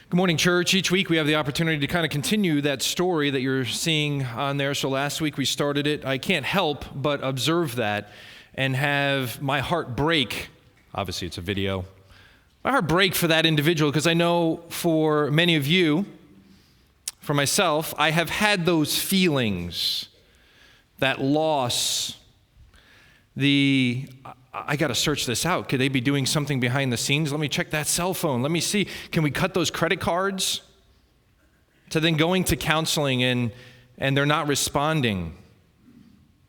Good morning, church. Each week we have the opportunity to kind of continue that story that you're seeing on there. So last week we started it. I can't help but observe that and have my heart break. Obviously, it's a video. My heart break for that individual because I know for many of you, for myself, I have had those feelings, that loss, I got to search this out. Could they be doing something behind the scenes? Let me check that cell phone. Let me see. Can we cut those credit cards? To then going to counseling and they're not responding.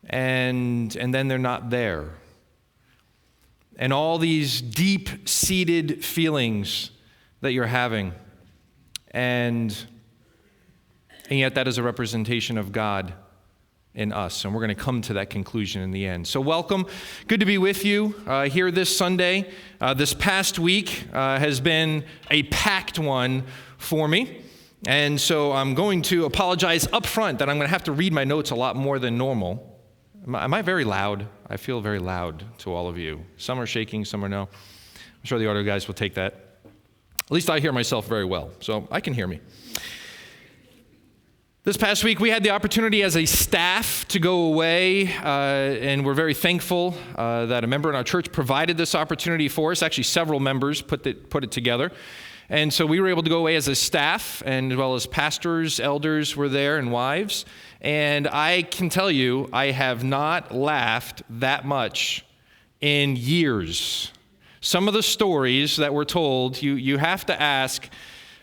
And then they're not there. And all these deep-seated feelings that you're having. And yet that is a representation of God in us, and we're going to come to that conclusion in the end. So welcome. Good to be with you here this Sunday. This past week has been a packed one for me, and so I'm going to apologize up front that I'm going to have to read my notes a lot more than normal. Am I very loud? I feel very loud to all of you. Some are shaking, some are no. I'm sure the audio guys will take that. At least I hear myself very well, so I can hear me. This past week, we had the opportunity as a staff to go away, and we're very thankful that a member in our church provided this opportunity for us. Actually, several members put it together. And so we were able to go away as a staff, and as well as pastors, elders were there, and wives. And I can tell you, I have not laughed that much in years. Some of the stories that were told, you have to ask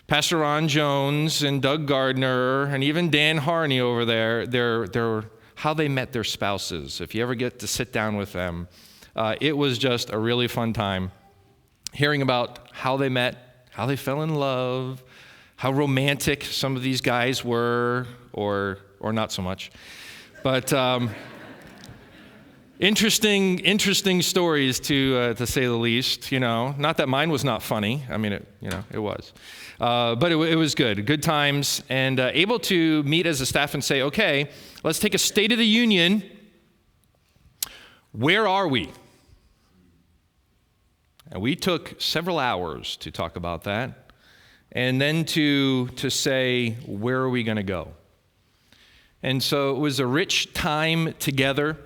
Pastor Ron Jones and Doug Gardner and even Dan Harney over there, they're how they met their spouses. If you ever get to sit down with them, it was just a really fun time hearing about how they met, how they fell in love, how romantic some of these guys were, or not so much. But interesting stories to say the least. You know, not that mine was not funny. I mean, it was. But it was good times, and able to meet as a staff and say, okay, let's take a State of the Union. Where are we? And we took several hours to talk about that, and then to say, where are we going to go? And so it was a rich time together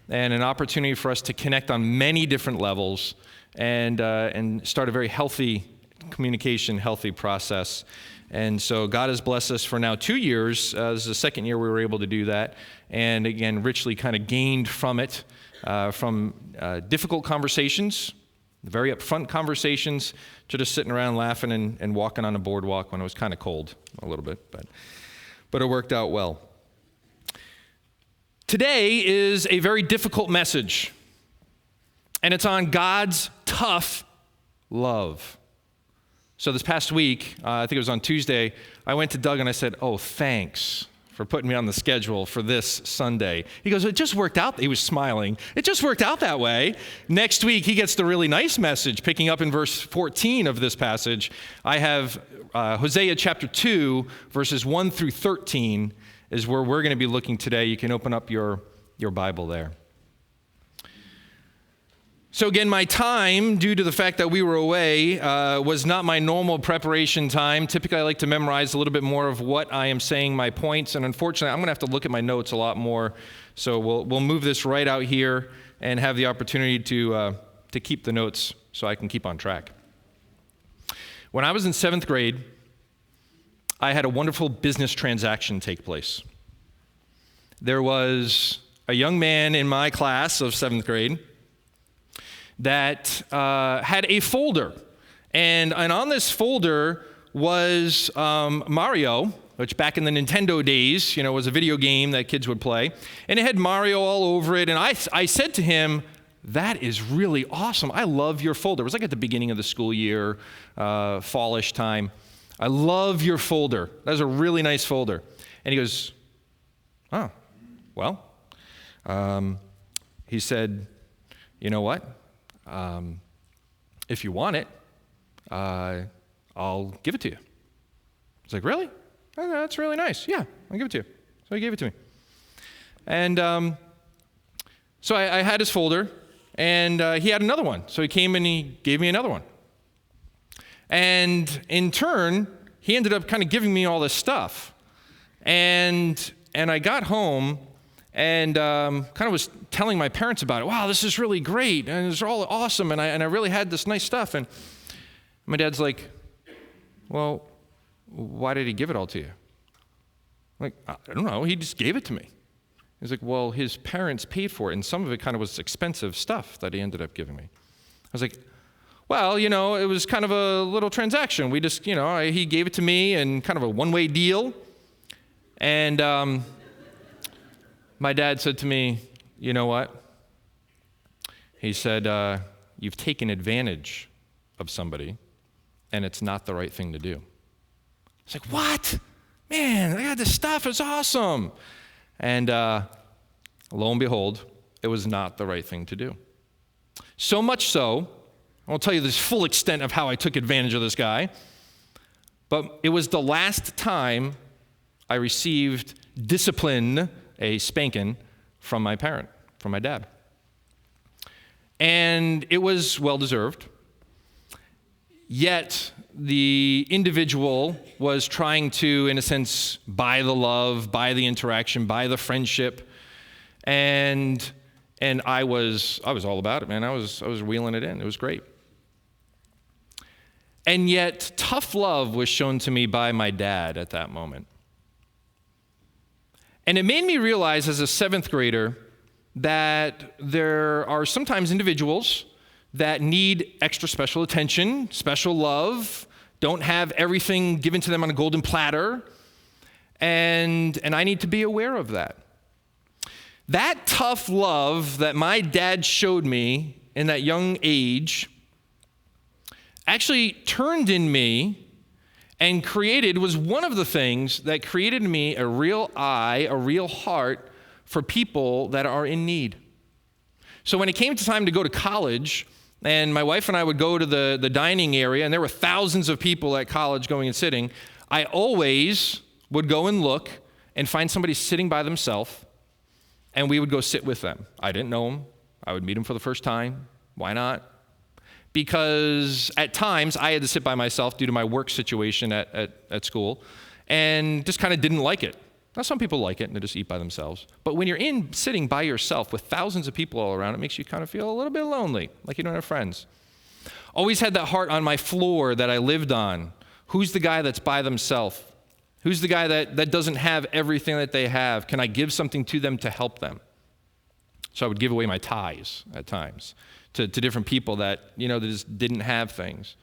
and an opportunity for us to connect on many different levels and start a very healthy communication, healthy process. And so God has blessed us for now 2 years. This is the second year we were able to do that. And again, richly kind of gained from it, from difficult conversations, very upfront conversations, to just sitting around laughing and walking on a boardwalk when it was kind of cold a little bit. But it worked out well. Today is a very difficult message. And it's on God's tough love. So this past week, I think it was on Tuesday, I went to Doug and I said, oh, thanks for putting me on the schedule for this Sunday. He goes, it just worked out. He was smiling. It just worked out that way. Next week, he gets the really nice message, picking up in verse 14 of this passage. I have Hosea chapter 2, verses 1 through 13 is where we're going to be looking today. You can open up your Bible there. So again, my time, due to the fact that we were away, was not my normal preparation time. Typically, I like to memorize a little bit more of what I am saying, my points, and unfortunately, I'm going to have to look at my notes a lot more. So we'll move this right out here and have the opportunity to keep the notes so I can keep on track. When I was in 7th grade, I had a wonderful business transaction take place. There was a young man in my class of 7th grade that had a folder. And on this folder was Mario, which back in the Nintendo days, was a video game that kids would play. And it had Mario all over it. And I said to him, that is really awesome. I love your folder. It was like at the beginning of the school year, fallish time. I love your folder. That was a really nice folder. And he goes, oh, well. He said, you know what? If you want it, I'll give it to you. I was like, really? Oh, that's really nice. Yeah, I'll give it to you. So he gave it to me. And so I had his folder, and he had another one. So he came and he gave me another one. And in turn, he ended up kind of giving me all this stuff. And I got home and kind of was telling my parents about it. Wow, this is really great, and it's all awesome, and I really had this nice stuff. And my dad's like, well, why did he give it all to you? I'm like, I don't know, he just gave it to me. He's like, well, his parents paid for it, and some of it kind of was expensive stuff that he ended up giving me. I was like, well, it was kind of a little transaction. We just, he gave it to me and kind of a one-way deal. And my dad said to me, you know what? He said, you've taken advantage of somebody, and it's not the right thing to do. I was like, what? Man, I got this stuff. It's awesome. And lo and behold, it was not the right thing to do. So much so, I won't tell you the full extent of how I took advantage of this guy, but it was the last time I received discipline, a spanking, from my parent, from my dad. And it was well-deserved. Yet the individual was trying to, in a sense, buy the love, buy the interaction, buy the friendship, and I was all about it, man. I was wheeling it in. It was great. And yet, tough love was shown to me by my dad at that moment. And it made me realize as a seventh grader that there are sometimes individuals that need extra special attention, special love, don't have everything given to them on a golden platter, and I need to be aware of that. That tough love that my dad showed me in that young age actually turned in me and was one of the things that created in me a real eye, a real heart for people that are in need. So when it came time to go to college, and my wife and I would go to the dining area, and there were thousands of people at college going and sitting, I always would go and look and find somebody sitting by themselves, and we would go sit with them. I didn't know them. I would meet them for the first time. Why not? Because at times I had to sit by myself due to my work situation at school, and just kind of didn't like it. Now, some people like it and they just eat by themselves. But when you're sitting by yourself with thousands of people all around, it makes you kind of feel a little bit lonely, like you don't have friends. Always had that heart on my floor that I lived on. Who's the guy that's by themselves? Who's the guy that doesn't have everything that they have? Can I give something to them to help them? So I would give away my ties at times to different people that just didn't have things.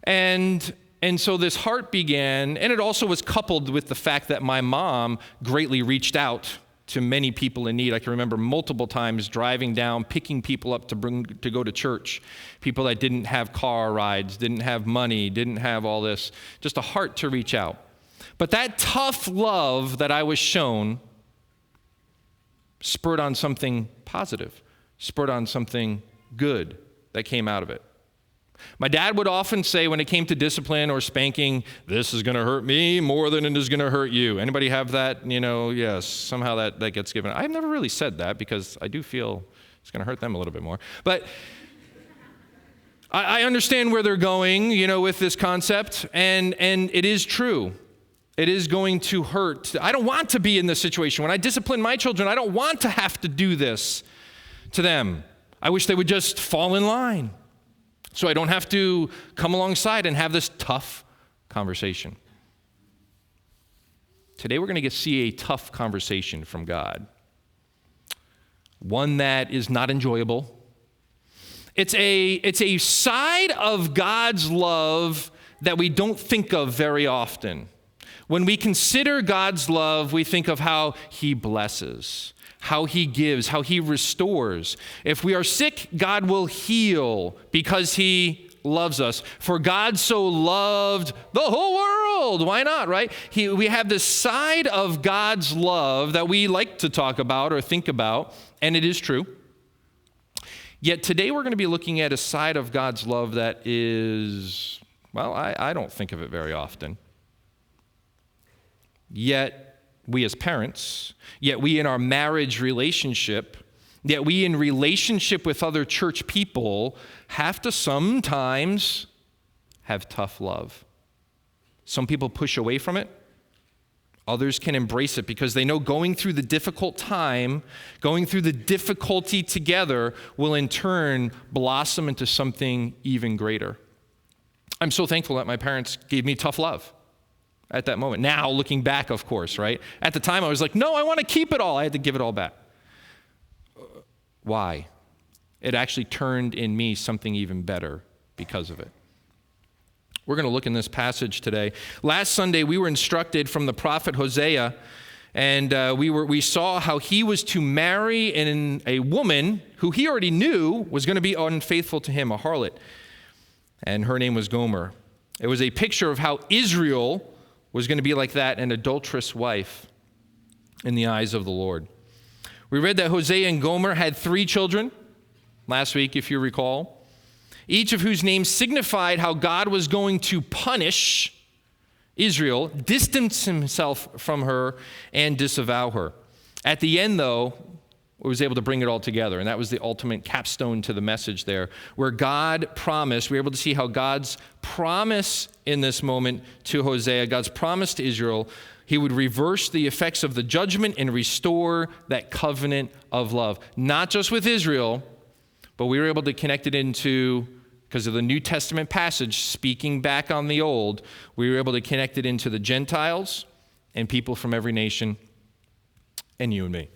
And so this heart began, and it also was coupled with the fact that my mom greatly reached out to many people in need. I can remember multiple times driving down, picking people up to go to church, people that didn't have car rides, didn't have money, didn't have all this, just a heart to reach out. But that tough love that I was shown spurred on something positive, spurred on something good that came out of it. My dad would often say when it came to discipline or spanking, this is going to hurt me more than it is going to hurt you. Anybody have that? Yes, somehow that gets given. I've never really said that because I do feel it's going to hurt them a little bit more. But I understand where they're going, with this concept, and it is true. It is going to hurt. I don't want to be in this situation. When I discipline my children, I don't want to have to do this to them. I wish they would just fall in line, so I don't have to come alongside and have this tough conversation. Today we're going to see a tough conversation from God. One that is not enjoyable. It's a side of God's love that we don't think of very often. When we consider God's love, we think of how He blesses, how He gives, how He restores. If we are sick, God will heal because He loves us. For God so loved the whole world. Why not, right? We have this side of God's love that we like to talk about or think about, and it is true. Yet today we're going to be looking at a side of God's love that is, well, I don't think of it very often. Yet we as parents, yet we in our marriage relationship, yet we in relationship with other church people have to sometimes have tough love. Some people push away from it. Others can embrace it because they know going through the difficult time, going through the difficulty together will in turn blossom into something even greater. I'm so thankful that my parents gave me tough love at that moment. Now, looking back, of course, right? At the time, I was like, no, I want to keep it all. I had to give it all back. Why? It actually turned in me something even better because of it. We're going to look in this passage today. Last Sunday, we were instructed from the prophet Hosea, and we saw how he was to marry a woman who he already knew was going to be unfaithful to him, a harlot, and her name was Gomer. It was a picture of how Israel was going to be like that, an adulterous wife in the eyes of the Lord. We read that Hosea and Gomer had 3 children last week, if you recall, each of whose names signified how God was going to punish Israel, distance himself from her, and disavow her. At the end, though, he was able to bring it all together, and that was the ultimate capstone to the message there, where God promised, we were able to see how God's promise in this moment to Hosea, God's promise to Israel, he would reverse the effects of the judgment and restore that covenant of love. Not just with Israel, but we were able to connect it into, because of the New Testament passage speaking back on the Old, we were able to connect it into the Gentiles and people from every nation and you and me.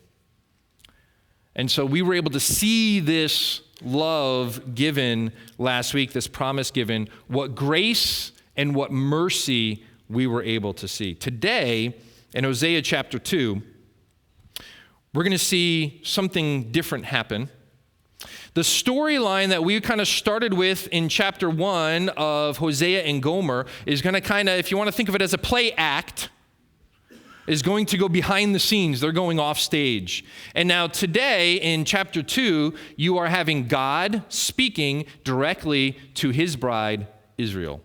And so we were able to see this love given last week, this promise given, what grace and what mercy we were able to see. Today, in Hosea chapter 2, we're going to see something different happen. The storyline that we kind of started with in chapter 1 of Hosea and Gomer is going to kind of, if you want to think of it as a play act, is going to go behind the scenes. They're going off stage. And now today in chapter 2, you are having God speaking directly to his bride, Israel.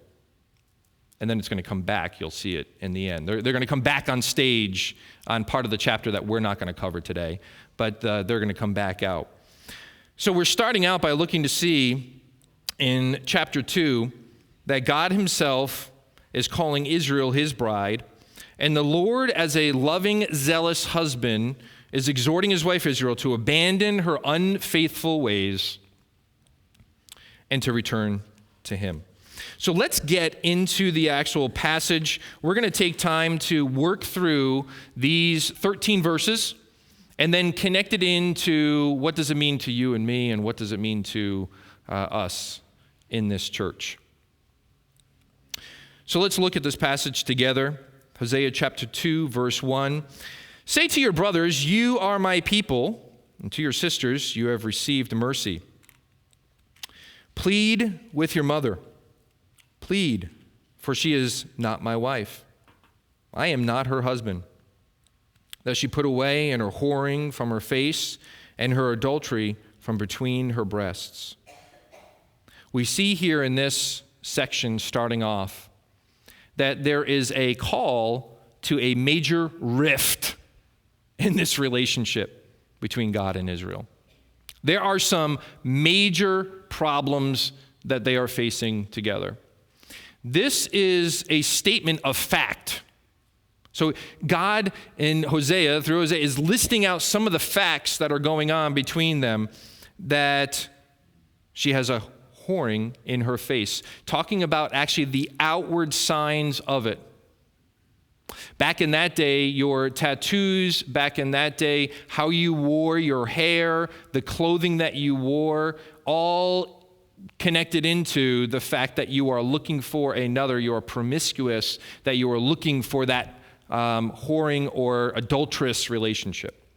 And then it's going to come back. You'll see it in the end. They're going to come back on stage on part of the chapter that we're not going to cover today, but they're going to come back out. So we're starting out by looking to see in chapter 2 that God himself is calling Israel his bride, and the Lord, as a loving, zealous husband, is exhorting his wife Israel to abandon her unfaithful ways and to return to him. So let's get into the actual passage. We're going to take time to work through these 13 verses and then connect it into what does it mean to you and me, and what does it mean to us in this church. So let's look at this passage together. Hosea chapter 2, verse 1. Say to your brothers, you are my people, and to your sisters, you have received mercy. Plead with your mother. Plead, for she is not my wife. I am not her husband. That she put away and her whoring from her face and her adultery from between her breasts. We see here in this section starting off that there is a call to a major rift in this relationship between God and Israel. There are some major problems that they are facing together. This is a statement of fact. So God in Hosea, through Hosea, is listing out some of the facts that are going on between them, that she has a whoring in her face, talking about actually the outward signs of it. Back in that day, your tattoos, back in that day, how you wore your hair, the clothing that you wore, all connected into the fact that you are looking for another, you are promiscuous, that you are looking for that whoring or adulterous relationship.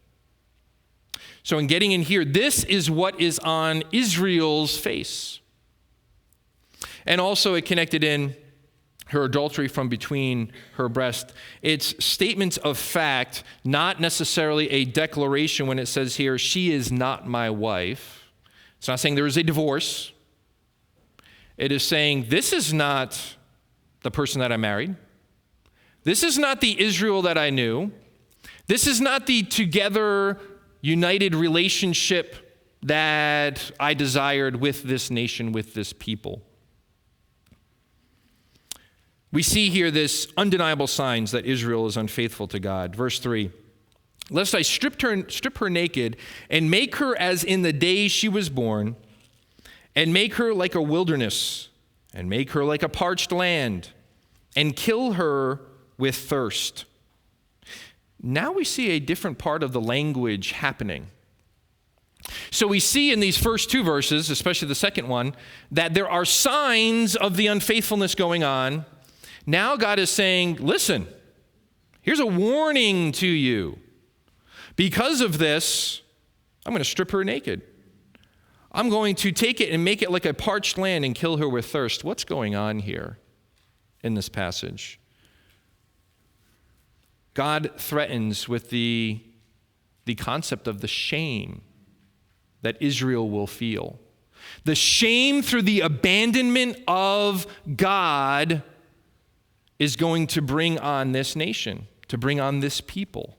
So in getting in here, this is what is on Israel's face. And also it connected in her adultery from between her breast. It's statements of fact, not necessarily a declaration when it says here, she is not my wife. It's not saying there is a divorce. It is saying, this is not the person that I married. This is not the Israel that I knew. This is not the together, united relationship that I desired with this nation, with this people. we see here this undeniable signs that Israel is unfaithful to God. Verse 3, lest I strip her naked and make her as in the day she was born, and make her like a wilderness, and make her like a parched land, and kill her with thirst. Now we see a different part of the language happening. So we see in these first two verses, especially the second one, that there are signs of the unfaithfulness going on. Now God is saying, listen, here's a warning to you. Because of this, I'm going to strip her naked. I'm going to take it and make it like a parched land and kill her with thirst. What's going on here in this passage? God threatens with the concept of the shame that Israel will feel. The shame through the abandonment of God is going to bring on this nation, to bring on this people.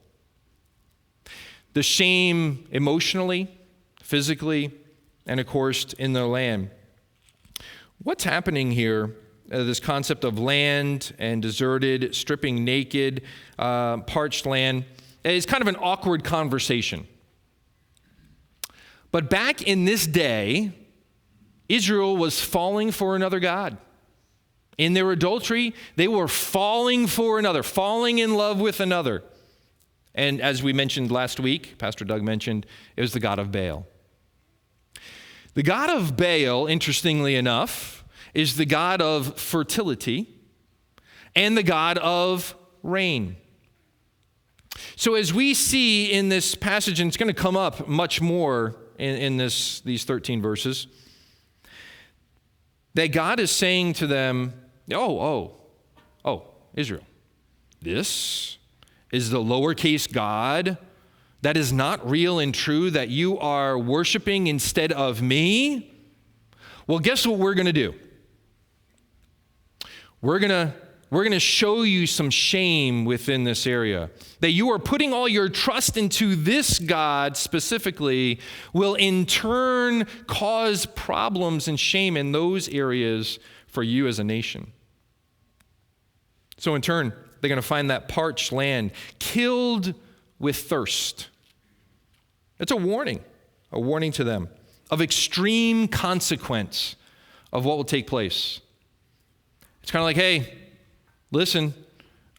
The shame emotionally, physically, and of course in their land. What's happening here, this concept of land and deserted, stripping naked, parched land, is kind of an awkward conversation. But back in this day, Israel was falling for another god. In their adultery, they were falling for another, falling in love with another. And as we mentioned last week, Pastor Doug mentioned, it was the god of Baal. The god of Baal, interestingly enough, is the god of fertility and the god of rain. So as we see in this passage, and it's going to come up much more in these 13 verses, that God is saying to them, oh, Israel, this is the lowercase God that is not real and true that you are worshiping instead of me? Well, guess what we're going to do? We're going to show you some shame within this area. That you are putting all your trust into this God specifically will in turn cause problems and shame in those areas for you as a nation. So in turn, they're going to find that parched land killed with thirst. It's a warning to them of extreme consequence of what will take place. It's kind of like, hey, listen,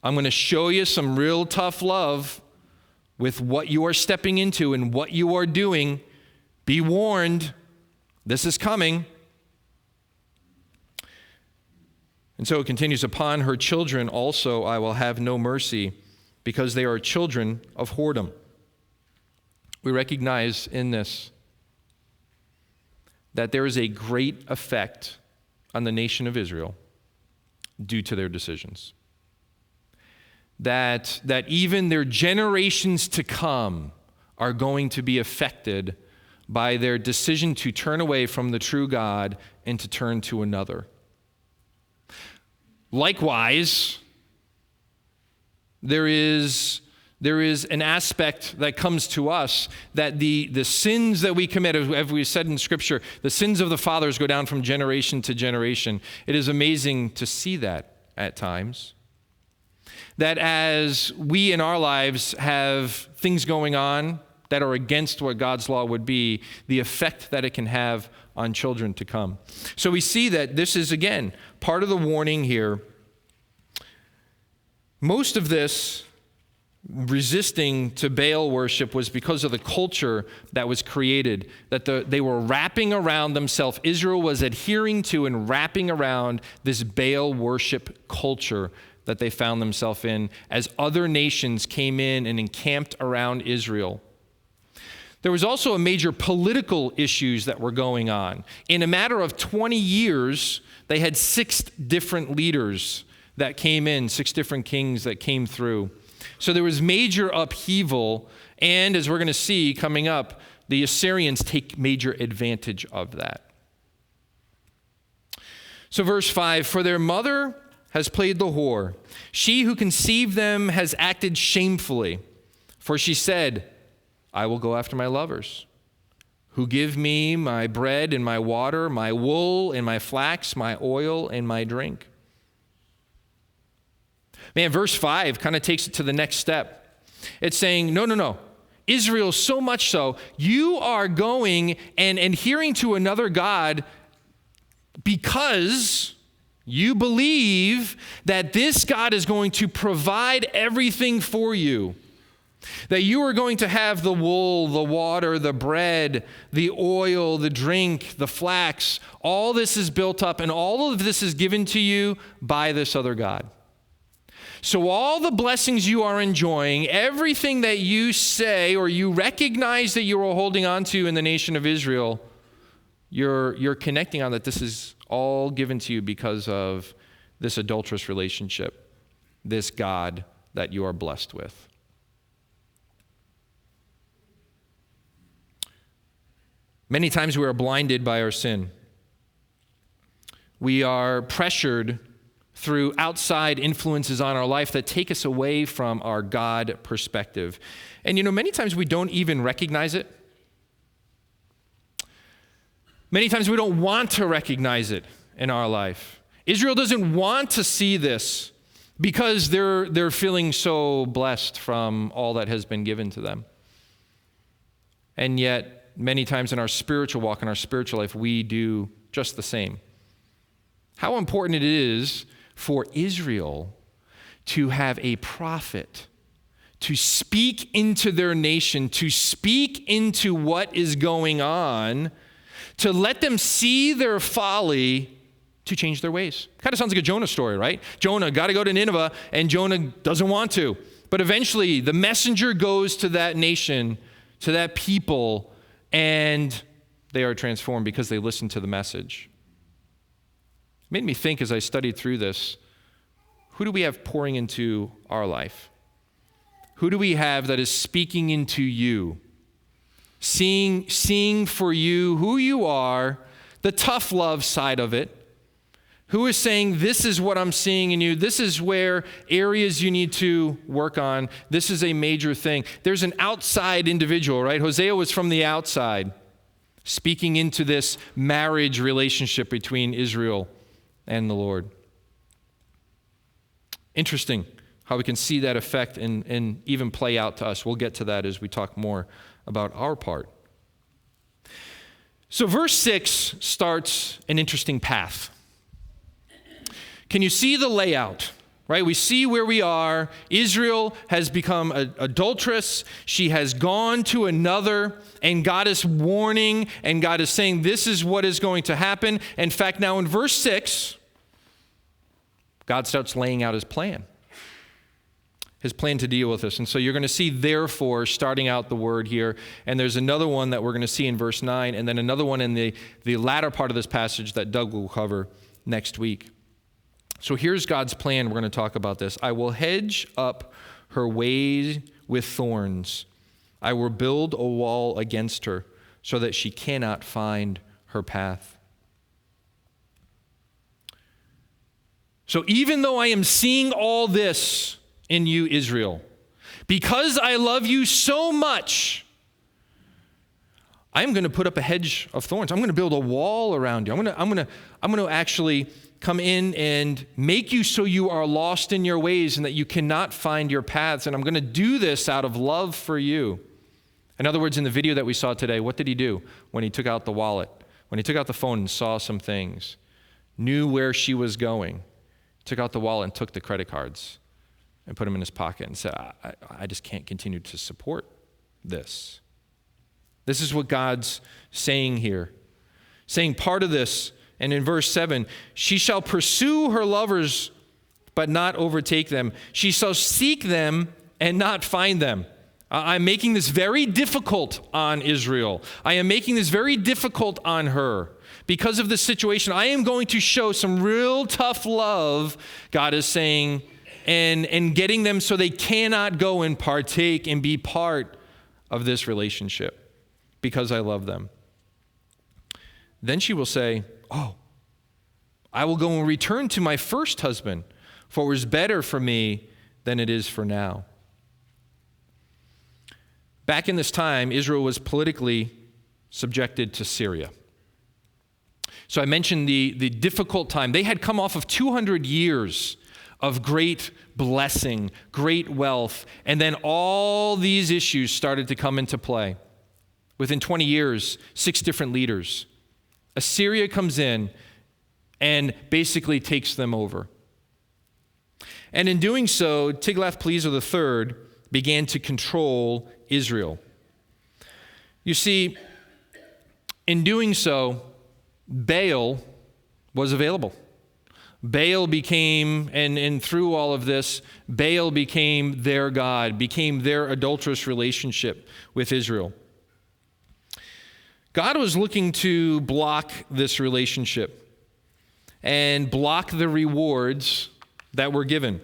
I'm going to show you some real tough love with what you are stepping into and what you are doing. Be warned, this is coming. And so it continues, upon her children also I will have no mercy, because they are children of whoredom. We recognize in this that there is a great effect on the nation of Israel due to their decisions. That even their generations to come are going to be affected by their decision to turn away from the true God and to turn to another. Likewise, there is an aspect that comes to us that the sins that we commit, as we said in Scripture, the sins of the fathers go down from generation to generation. It is amazing to see that at times. That as we in our lives have things going on that are against what God's law would be, the effect that it can have on children to come. So we see that this is, again, part of the warning here. Most of this resisting to Baal worship was because of the culture that was created, that they were wrapping around themselves. Israel was adhering to and wrapping around this Baal worship culture that they found themselves in as other nations came in and encamped around Israel. There was also a major political issues that were going on. In a matter of 20 years, they had 6 different leaders that came in, 6 different kings that came through. So there was major upheaval, and as we're going to see coming up, the Assyrians take major advantage of that. So verse 5, for their mother has played the whore. She who conceived them has acted shamefully. For she said, I will go after my lovers, who give me my bread and my water, my wool and my flax, my oil and my drink. Man, verse 5 kind of takes it to the next step. It's saying, no. Israel, so much so, you are going and adhering to another God because you believe that this God is going to provide everything for you. That you are going to have the wool, the water, the bread, the oil, the drink, the flax. All this is built up, and all of this is given to you by this other God. So all the blessings you are enjoying, everything that you say or you recognize that you are holding on to in the nation of Israel, you're connecting on that this is all given to you because of this adulterous relationship, this God that you are blessed with. Many times we are blinded by our sin. We are pressured through outside influences on our life that take us away from our God perspective. And many times we don't even recognize it. Many times we don't want to recognize it in our life. Israel doesn't want to see this because they're feeling so blessed from all that has been given to them. And yet, many times in our spiritual walk, in our spiritual life, we do just the same. How important it is for Israel to have a prophet, to speak into their nation, to speak into what is going on, to let them see their folly, to change their ways. Kind of sounds like a Jonah story, right? Jonah got to go to Nineveh, and Jonah doesn't want to. But eventually, the messenger goes to that nation, to that people, and they are transformed because they listened to the message. It made me think as I studied through this, who do we have pouring into our life? Who do we have that is speaking into you? Seeing for you who you are, the tough love side of it. Who is saying, this is what I'm seeing in you. This is where areas you need to work on. This is a major thing. There's an outside individual, right? Hosea was from the outside, speaking into this marriage relationship between Israel and the Lord. Interesting how we can see that effect and even play out to us. We'll get to that as we talk more about our part. So verse 6 starts an interesting path. Can you see the layout? Right? We see where we are. Israel has become adulterous. She has gone to another, and God is warning, and God is saying this is what is going to happen. In fact, now in verse 6, God starts laying out his plan to deal with this. And so you're going to see therefore starting out the word here, and there's another one that we're going to see in verse 9, and then another one in the latter part of this passage that Doug will cover next week. So here's God's plan. We're going to talk about this. I will hedge up her way with thorns. I will build a wall against her so that she cannot find her path. So even though I am seeing all this in you, Israel, because I love you so much, I'm going to put up a hedge of thorns. I'm going to build a wall around you. I'm going to actually come in and make you so you are lost in your ways and that you cannot find your paths. And I'm going to do this out of love for you. In other words, in the video that we saw today, what did he do when he took out the wallet? When he took out the phone and saw some things, knew where she was going, took out the wallet and took the credit cards and put them in his pocket and said, I just can't continue to support this. This is what God's saying here. Saying part of this, and in verse 7, she shall pursue her lovers, but not overtake them. She shall seek them and not find them. I'm making this very difficult on Israel. I am making this very difficult on her. Because of this situation, I am going to show some real tough love, God is saying, and getting them so they cannot go and partake and be part of this relationship because I love them. Then she will say, oh, I will go and return to my first husband, for it was better for me than it is for now. Back in this time, Israel was politically subjected to Syria. So I mentioned the difficult time. They had come off of 200 years of great blessing, great wealth, and then all these issues started to come into play. Within 20 years, 6 different leaders. Assyria comes in and basically takes them over. And in doing so, Tiglath-Pileser III began to control Israel. You see, in doing so, Baal was available. Baal became, and through all of this, Baal became their god, became their adulterous relationship with Israel. God was looking to block this relationship and block the rewards that were given.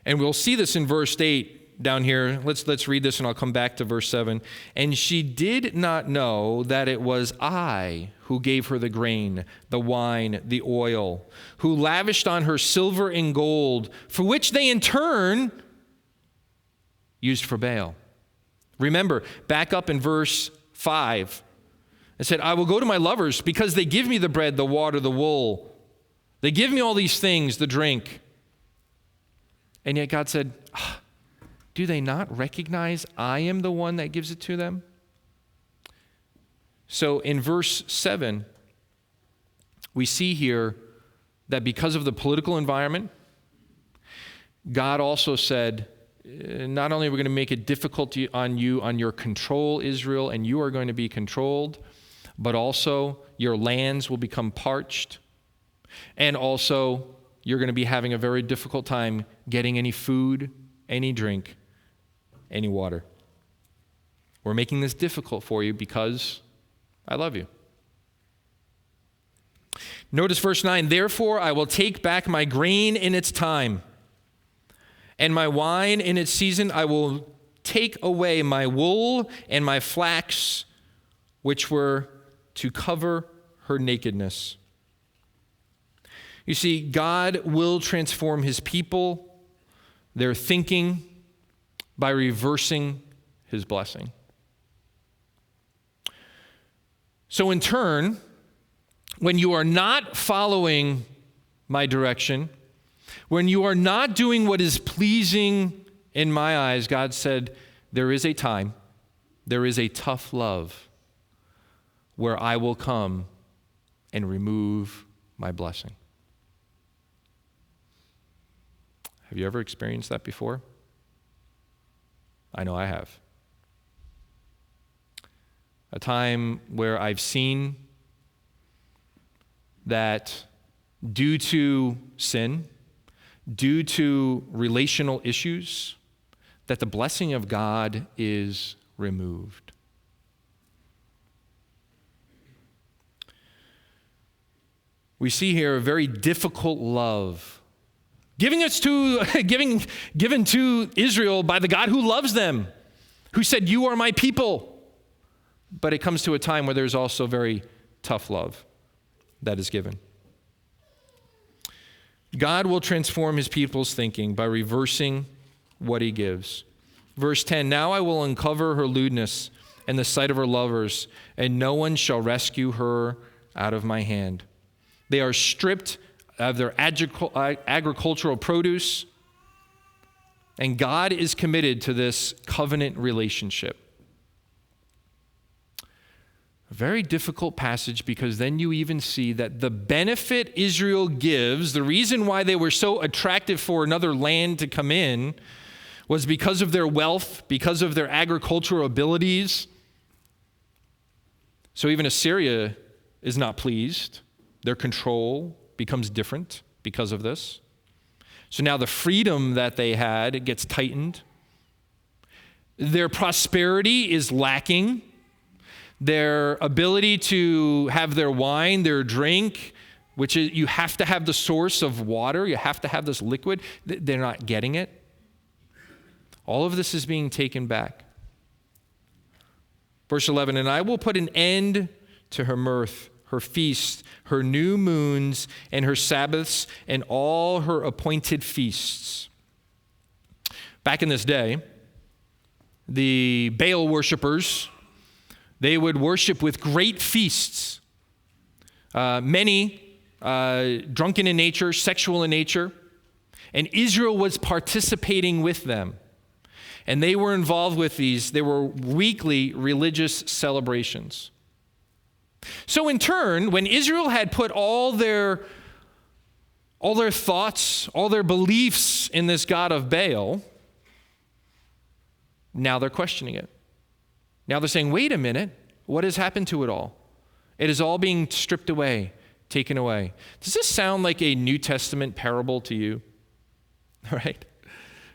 And we'll see this in verse 8 down here. Let's read this and I'll come back to verse 7. And she did not know that it was I who gave her the grain, the wine, the oil, who lavished on her silver and gold, for which they in turn used for Baal. Remember, back up in verse 5. It said, I will go to my lovers because they give me the bread, the water, the wool. They give me all these things, the drink. And yet God said, do they not recognize I am the one that gives it to them? So in verse 7, we see here that because of the political environment, God also said, not only are we going to make it difficult on you, on your control, Israel, and you are going to be controlled, but also your lands will become parched, and also you're going to be having a very difficult time getting any food, any drink, any water. We're making this difficult for you because I love you. Notice verse 9, therefore I will take back my grain in its time, and my wine in its season. I will take away my wool and my flax, which were to cover her nakedness. You see, God will transform his people, their thinking, by reversing his blessing. So in turn, when you are not following my direction, when you are not doing what is pleasing in my eyes, God said, there is a time, there is a tough love where I will come and remove my blessing. Have you ever experienced that before? I know I have. A time where I've seen that due to sin, due to relational issues, that the blessing of God is removed. We see here a very difficult love given to Israel by the God who loves them, who said, you are my people. But it comes to a time where there's also very tough love that is given. God will transform his people's thinking by reversing what he gives. Verse 10, now I will uncover her lewdness in the sight of her lovers, and no one shall rescue her out of my hand. They are stripped of their agricultural produce, and God is committed to this covenant relationship. A very difficult passage, because then you even see that the benefit Israel gives, the reason why they were so attractive for another land to come in, was because of their wealth, because of their agricultural abilities. So even Assyria is not pleased. Their control becomes different because of this. So now the freedom that they had, it gets tightened. Their prosperity is lacking. Their ability to have their wine, their drink, which is, you have to have the source of water, you have to have this liquid, they're not getting it. All of this is being taken back. Verse 11, and I will put an end to her mirth, her feasts, her new moons, and her Sabbaths, and all her appointed feasts. Back in this day, the Baal worshipers, they would worship with great feasts. Many drunken in nature, sexual in nature. And Israel was participating with them. And they were involved with these. They were weekly religious celebrations. So in turn, when Israel had put all their thoughts, all their beliefs in this god of Baal, now they're questioning it. Now they're saying, wait a minute, what has happened to it all? It is all being stripped away, taken away. Does this sound like a New Testament parable to you? All right?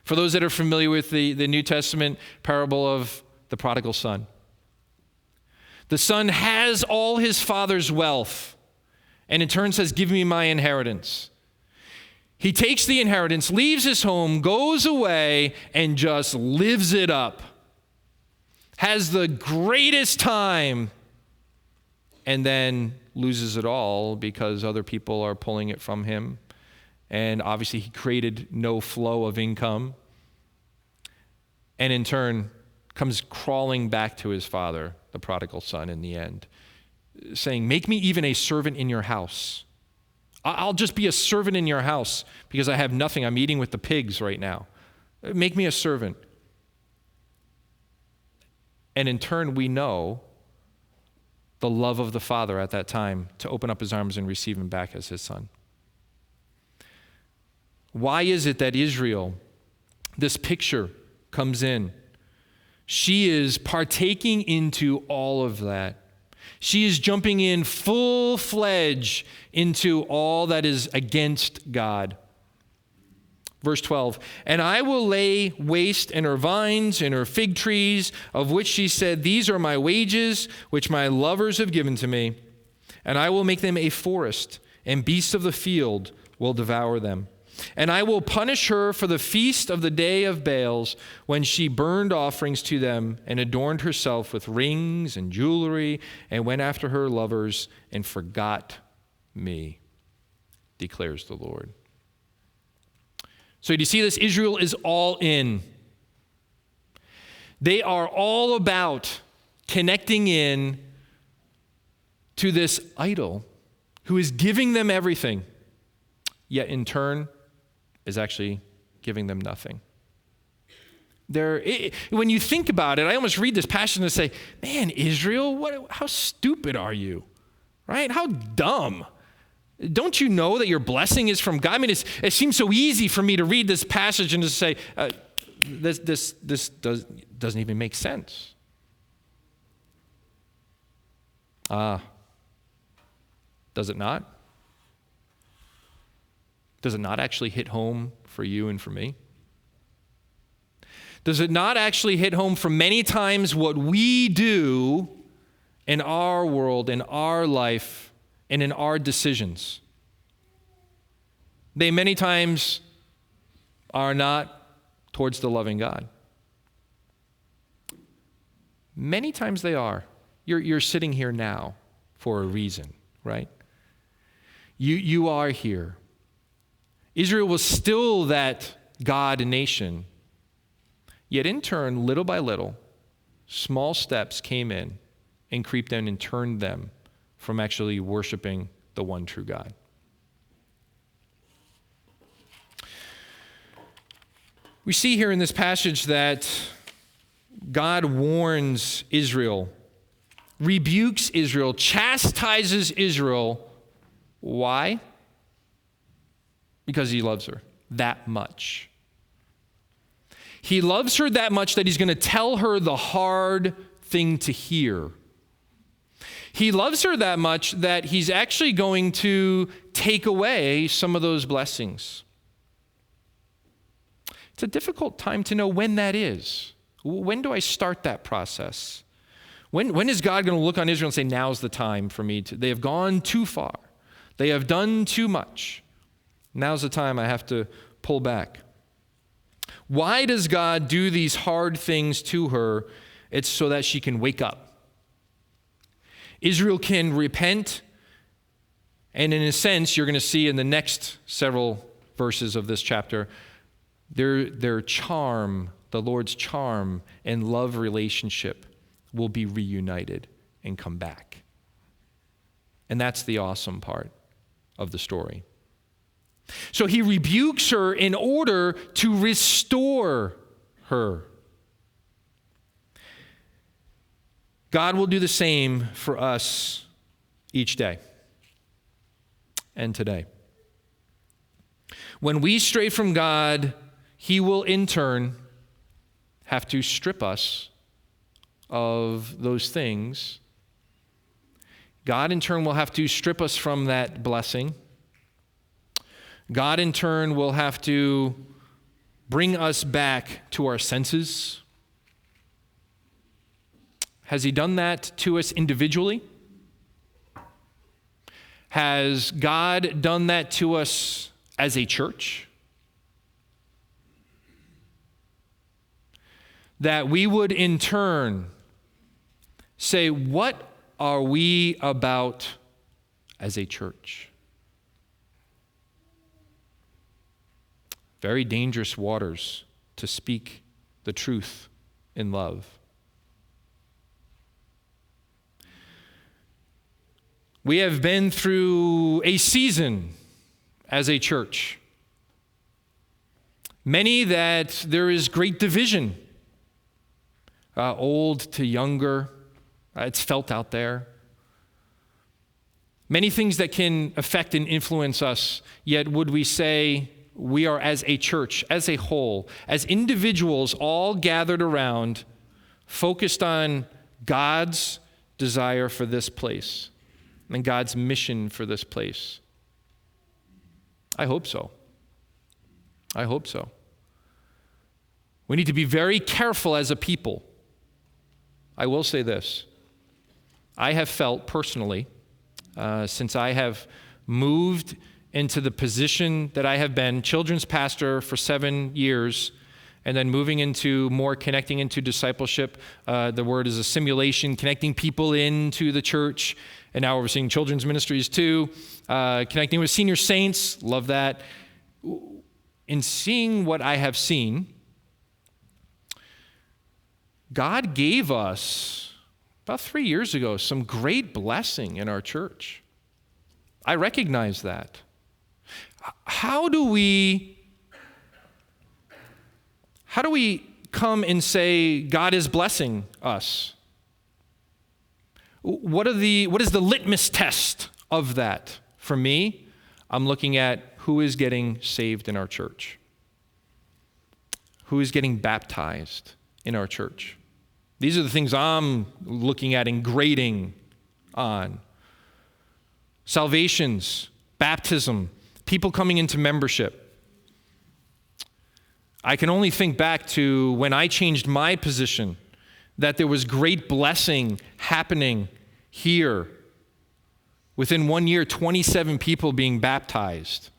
For those that are familiar with the New Testament parable of the prodigal son. The son has all his father's wealth and in turn says, give me my inheritance. He takes the inheritance, leaves his home, goes away, and just lives it up. Has the greatest time, and then loses it all because other people are pulling it from him. And obviously he created no flow of income. And in turn, comes crawling back to his father, the prodigal son, in the end, saying, make me even a servant in your house. I'll just be a servant in your house because I have nothing. I'm eating with the pigs right now. Make me a servant. And in turn, we know the love of the father at that time to open up his arms and receive him back as his son. Why is it that Israel, this picture comes in? She is partaking into all of that. She is jumping in full-fledged into all that is against God. Verse 12, and I will lay waste in her vines and her fig trees, of which she said, these are my wages, which my lovers have given to me. And I will make them a forest, and beasts of the field will devour them. And I will punish her for the feast of the day of Baals, when she burned offerings to them and adorned herself with rings and jewelry and went after her lovers and forgot me, declares the Lord. So do you see this? Israel is all in. They are all about connecting in to this idol who is giving them everything, yet in turn is actually giving them nothing. When you think about it, I almost read this passage and say, man, Israel, how stupid are you? Right? How dumb. Don't you know that your blessing is from God? I mean, it seems so easy for me to read this passage and to say, this doesn't even make sense. Does it not? Does it not actually hit home for you and for me? Does it not actually hit home for many times what we do in our world, in our life, and in our decisions? They many times are not towards the loving God. Many times they are. You're sitting here now for a reason, right? You are here. Israel was still that God nation. Yet in turn, little by little, small steps came in and creeped in and turned them from actually worshiping the one true God. We see here in this passage that God warns Israel, rebukes Israel, chastises Israel. Why? Because he loves her that much. He loves her that much that he's going to tell her the hard thing to hear. He loves her that much that he's actually going to take away some of those blessings. It's a difficult time to know when that is. When do I start that process? When is God going to look on Israel and say, now's the time for me to, they have gone too far. They have done too much. Now's the time I have to pull back. Why does God do these hard things to her? It's so that she can wake up. Israel can repent, and in a sense, you're going to see in the next several verses of this chapter, their charm, the Lord's charm and love relationship will be reunited and come back. And that's the awesome part of the story. So he rebukes her in order to restore her. God will do the same for us each day and today. When we stray from God, he will in turn have to strip us of those things. God in turn will have to strip us from that blessing. God in turn will have to bring us back to our senses. Has he done that to us individually? Has God done that to us as a church? That we would in turn say, what are we about as a church? Very dangerous waters to speak the truth in love. We have been through a season as a church. Many that there is great division, old to younger. It's felt out there. Many things that can affect and influence us, yet would we say we are as a church, as a whole, as individuals all gathered around, focused on God's desire for this place and God's mission for this place? I hope so. I hope so. We need to be very careful as a people. I will say this. I have felt personally, since I have moved into the position that I have been, children's pastor for 7 years, and then moving into more connecting into discipleship. The word is assimilation, connecting people into the church. And now we're seeing children's ministries too. Connecting with senior saints, love that. In seeing what I have seen, God gave us, about 3 years ago, some great blessing in our church. I recognize that. How do we come and say God is blessing us? What is the litmus test of that? For me, I'm looking at who is getting saved in our church. Who is getting baptized in our church? These are the things I'm looking at and grading on. Salvations, baptism, people coming into membership. I can only think back to when I changed my position, that there was great blessing happening here. Within 1 year, 27 people being baptized.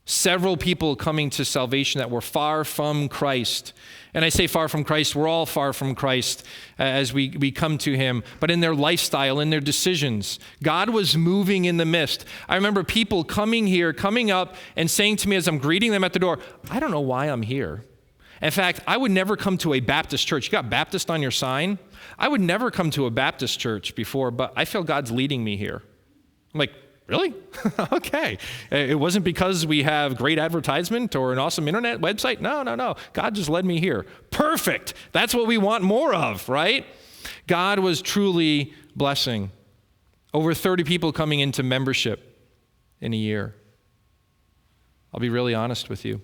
Several people coming to salvation that were far from Christ. And I say far from Christ, we're all far from Christ as we come to him. But in their lifestyle, in their decisions, God was moving in the midst. I remember people coming up and saying to me as I'm greeting them at the door, I don't know why I'm here. In fact, I would never come to a Baptist church. You got Baptist on your sign? I would never come to a Baptist church before, but I feel God's leading me here. I'm like, really? Okay. It wasn't because we have great advertisement or an awesome internet website. No. God just led me here. Perfect. That's what we want more of, right? God was truly blessing. Over 30 people coming into membership in a year. I'll be really honest with you.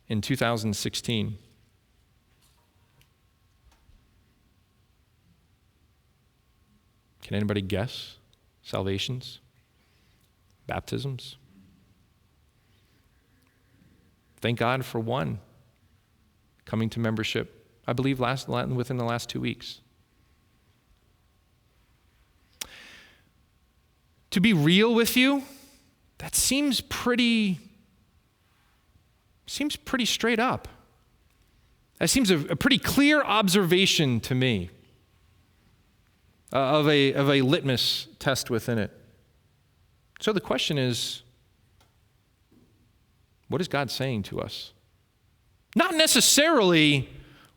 In 2016, can anybody guess? Salvations, baptisms. Thank God for one coming to membership, I believe within the last 2 weeks. To be real with you, that seems pretty straight up. That seems a pretty clear observation to me. Of a litmus test within it. So the question is, what is God saying to us? Not necessarily,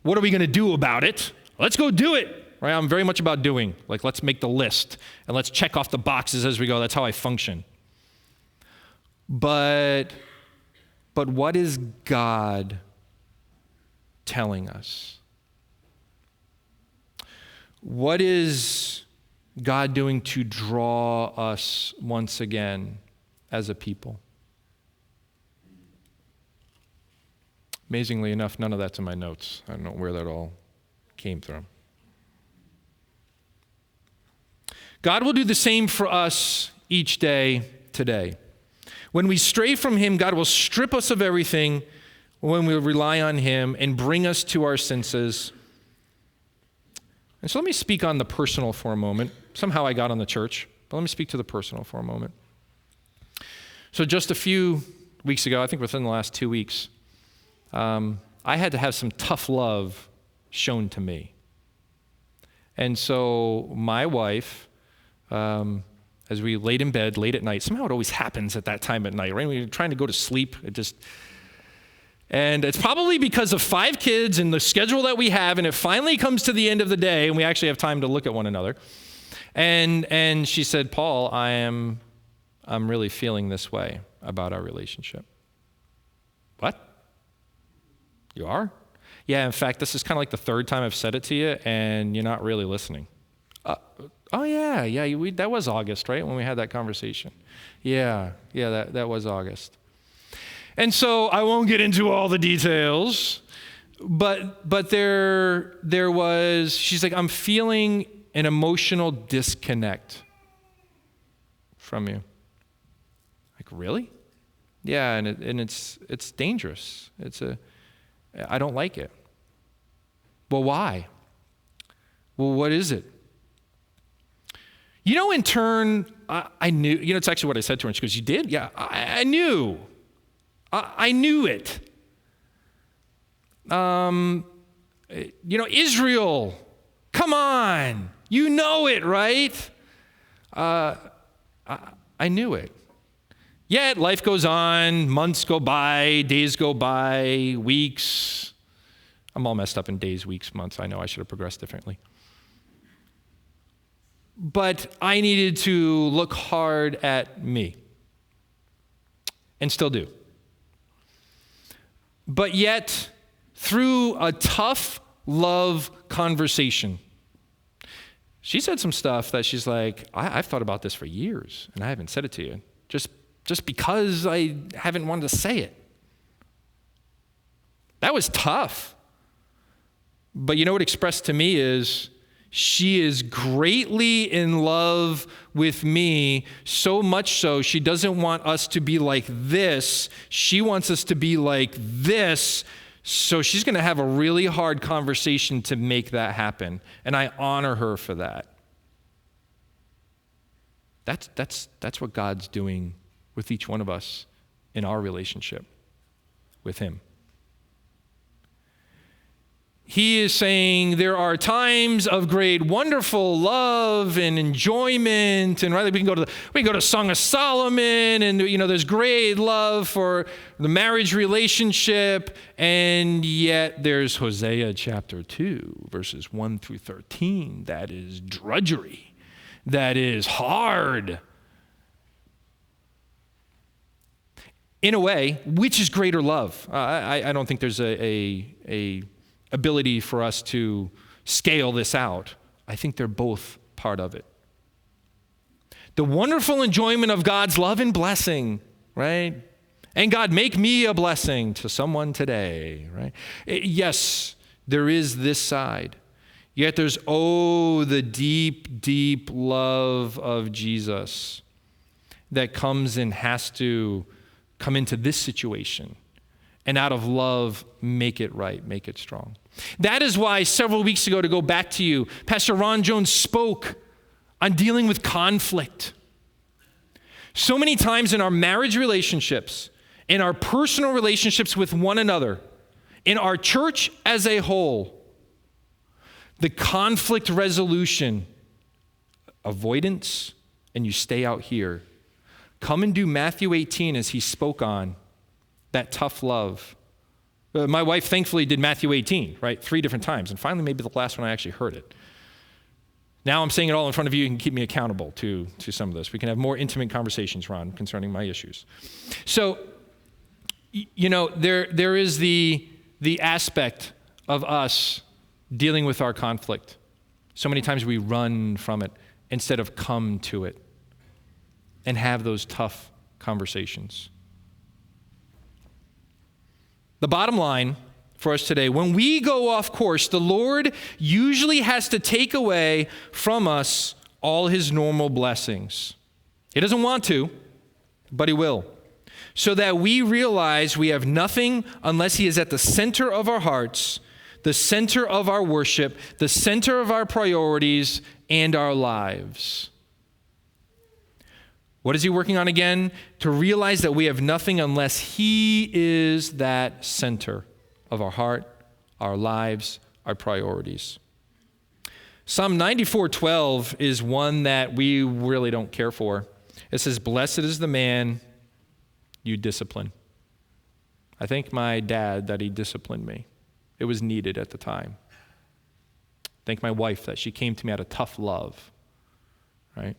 what are we going to do about it? Let's go do it. Right? I'm very much about doing. Like, let's make the list and let's check off the boxes as we go. That's how I function. But what is God telling us? What is God doing to draw us once again as a people? Amazingly enough, none of that's in my notes. I don't know where that all came from. God will do the same for us each day today. When we stray from him, God will strip us of everything when we rely on him and bring us to our senses. And so let me speak on the personal for a moment. Somehow I got on the church, but let me speak to the personal for a moment. So just a few weeks ago, I think within the last 2 weeks, I had to have some tough love shown to me. And so my wife, as we laid in bed late at night, somehow it always happens at that time at night, right? When you're trying to go to sleep, and it's probably because of 5 kids and the schedule that we have, and it finally comes to the end of the day, and we actually have time to look at one another. And she said, Paul, I'm really feeling this way about our relationship. What? You are? Yeah, in fact, this is kind of like the 3rd time I've said it to you, and you're not really listening. Oh, yeah, that was August, right, when we had that conversation. Yeah, that was August. And so I won't get into all the details, but there was, she's like, I'm feeling an emotional disconnect from you. Like, really? Yeah, and it's dangerous. I don't like it. Well, why? Well, what is it? In turn, I knew, it's actually what I said to her, and she goes, you did? Yeah, I knew. I knew it. Israel, come on. You know it, right? I knew it. Yet life goes on, months go by, days go by, weeks. I'm all messed up in days, weeks, months. I know I should have progressed differently. But I needed to look hard at me, and still do. But yet, through a tough love conversation, she said some stuff that she's like, I've thought about this for years, and I haven't said it to you, just because I haven't wanted to say it. That was tough. But what expressed to me is, she is greatly in love with me, so much so she doesn't want us to be like this. She wants us to be like this. So she's going to have a really hard conversation to make that happen. And I honor her for that. That's what God's doing with each one of us in our relationship with him. He is saying there are times of great, wonderful love and enjoyment, and right, we can go to Song of Solomon, and there's great love for the marriage relationship, and yet there's Hosea chapter 2, verses 1 through 13. That is drudgery. That is hard. In a way, which is greater love? I don't think there's a ability for us to scale this out. I think they're both part of it. The wonderful enjoyment of God's love and blessing, right? And God, make me a blessing to someone today, right? Yes, there is this side. Yet there's, the deep, deep love of Jesus that comes and has to come into this situation. And out of love, make it right, make it strong. That is why several weeks ago, to go back to you, Pastor Ron Jones spoke on dealing with conflict. So many times in our marriage relationships, in our personal relationships with one another, in our church as a whole, the conflict resolution, avoidance, and you stay out here. Come and do Matthew 18 as he spoke on. That tough love. My wife thankfully did Matthew 18, right? 3 different times. And finally, maybe the last one I actually heard it. Now I'm saying it all in front of you. You can keep me accountable to some of this. We can have more intimate conversations, Ron, concerning my issues. So, there is the aspect of us dealing with our conflict. So many times we run from it instead of come to it and have those tough conversations. The bottom line for us today, when we go off course, the Lord usually has to take away from us all his normal blessings. He doesn't want to, but he will. So that we realize we have nothing unless he is at the center of our hearts, the center of our worship, the center of our priorities and our lives. What is he working on again? To realize that we have nothing unless he is that center of our heart, our lives, our priorities. Psalm 94:12 is one that we really don't care for. It says, "Blessed is the man you discipline." I thank my dad that he disciplined me. It was needed at the time. Thank my wife that she came to me out of tough love, right?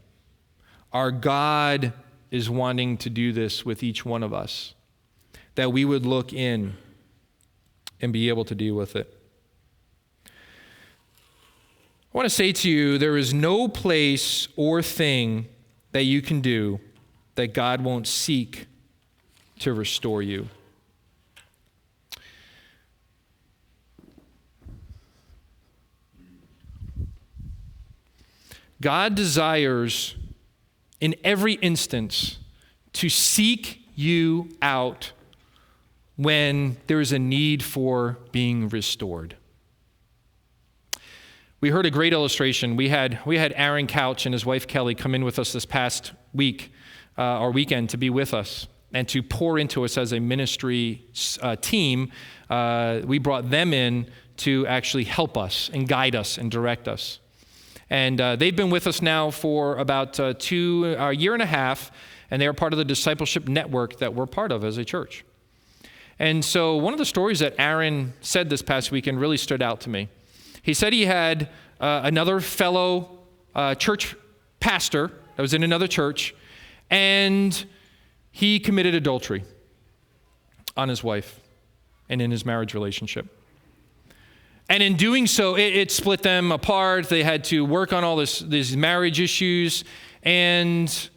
Our God is wanting to do this with each one of us, that we would look in and be able to deal with it. I want to say to you, there is no place or thing that you can do that God won't seek to restore you. God desires in every instance to seek you out when there is a need for being restored. We heard a great illustration. We had Aaron Couch and his wife Kelly come in with us this past week, or weekend, to be with us and to pour into us as a ministry team. We brought them in to actually help us and guide us and direct us. And they've been with us now for about a year and a half, and they are part of the discipleship network that we're part of as a church. And so one of the stories that Aaron said this past weekend really stood out to me. He said he had another fellow church pastor that was in another church, and he committed adultery on his wife and in his marriage relationship. And in doing so, it split them apart. They had to work on all these marriage issues. And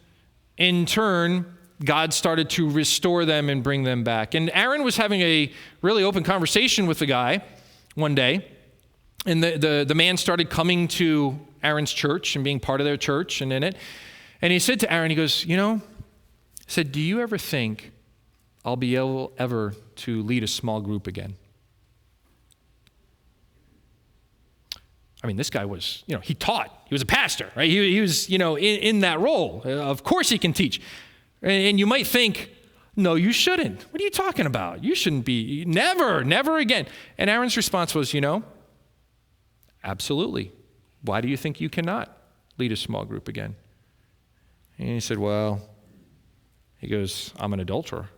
in turn, God started to restore them and bring them back. And Aaron was having a really open conversation with the guy one day. And the man started coming to Aaron's church and being part of their church and in it. And he said to Aaron, he goes, he said, "Do you ever think I'll be able ever to lead a small group again?" I mean, this guy was, he taught. He was a pastor, right? He was, in that role. Of course he can teach. And you might think, no, you shouldn't. What are you talking about? You shouldn't be. Never again. And Aaron's response was, absolutely. Why do you think you cannot lead a small group again? And he said, he goes, "I'm an adulterer.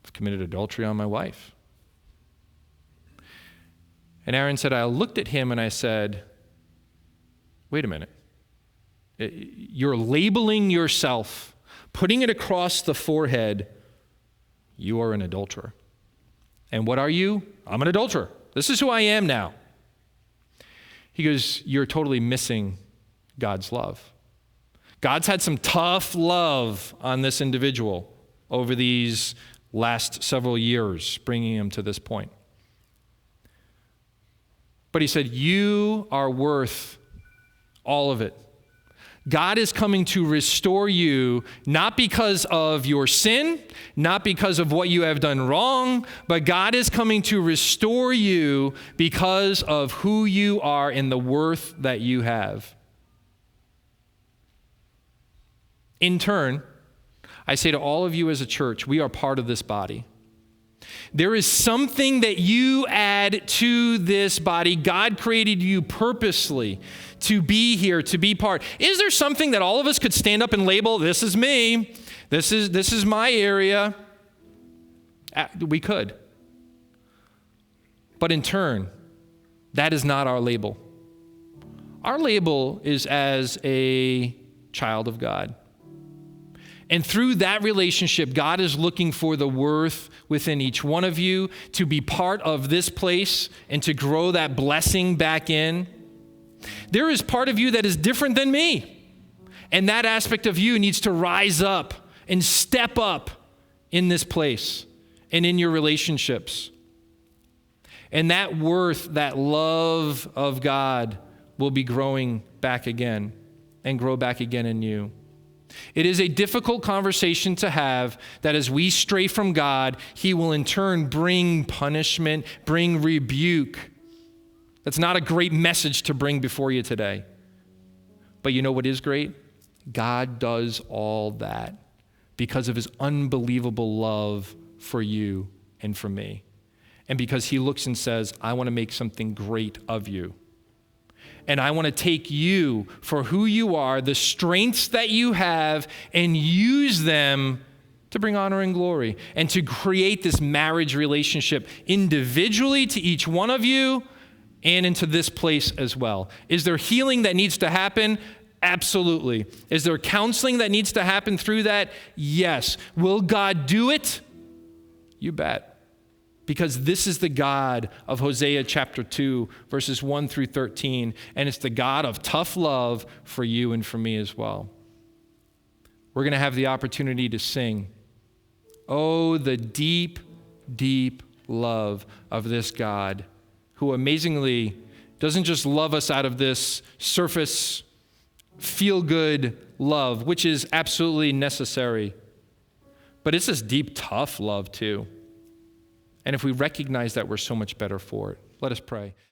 I've committed adultery on my wife." And Aaron said, I looked at him and I said, wait a minute. You're labeling yourself, putting it across the forehead. You are an adulterer. And what are you? I'm an adulterer. This is who I am now. He goes, you're totally missing God's love. God's had some tough love on this individual over these last several years, bringing him to this point. But he said, you are worth all of it. God is coming to restore you, not because of your sin, not because of what you have done wrong, but God is coming to restore you because of who you are and the worth that you have. In turn, I say to all of you as a church, we are part of this body. There is something that you add to this body. God created you purposely to be here, to be part. Is there something that all of us could stand up and label, this is me, this is my area? We could. But in turn, that is not our label. Our label is as a child of God. And through that relationship, God is looking for the worth within each one of you to be part of this place and to grow that blessing back in. There is part of you that is different than me. And that aspect of you needs to rise up and step up in this place and in your relationships. And that worth, that love of God will be growing back again and grow back again in you. It is a difficult conversation to have that as we stray from God, he will in turn bring punishment, bring rebuke. That's not a great message to bring before you today. But you know what is great? God does all that because of his unbelievable love for you and for me. And because he looks and says, I want to make something great of you. And I want to take you for who you are, the strengths that you have, and use them to bring honor and glory and to create this marriage relationship individually to each one of you and into this place as well. Is there healing that needs to happen? Absolutely. Is there counseling that needs to happen through that? Yes. Will God do it? You bet. Because this is the God of Hosea chapter 2, verses 1 through 13, and it's the God of tough love for you and for me as well. We're going to have the opportunity to sing, oh, the deep, deep love of this God, who amazingly doesn't just love us out of this surface, feel-good love, which is absolutely necessary, but it's this deep, tough love too. And if we recognize that, we're so much better for it. Let us pray.